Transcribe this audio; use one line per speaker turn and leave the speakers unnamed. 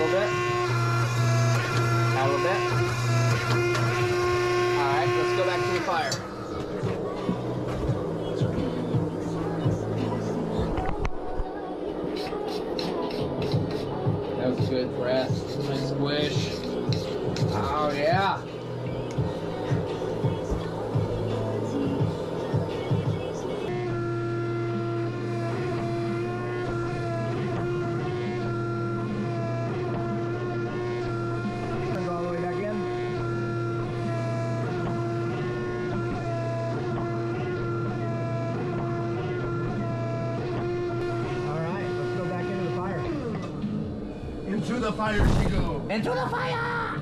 little bit. Add a little bit. Alright, let's go back to the fire. That was good, Brett. Nice squish. Oh, yeah.
Into the fire she goes.
Into the fire!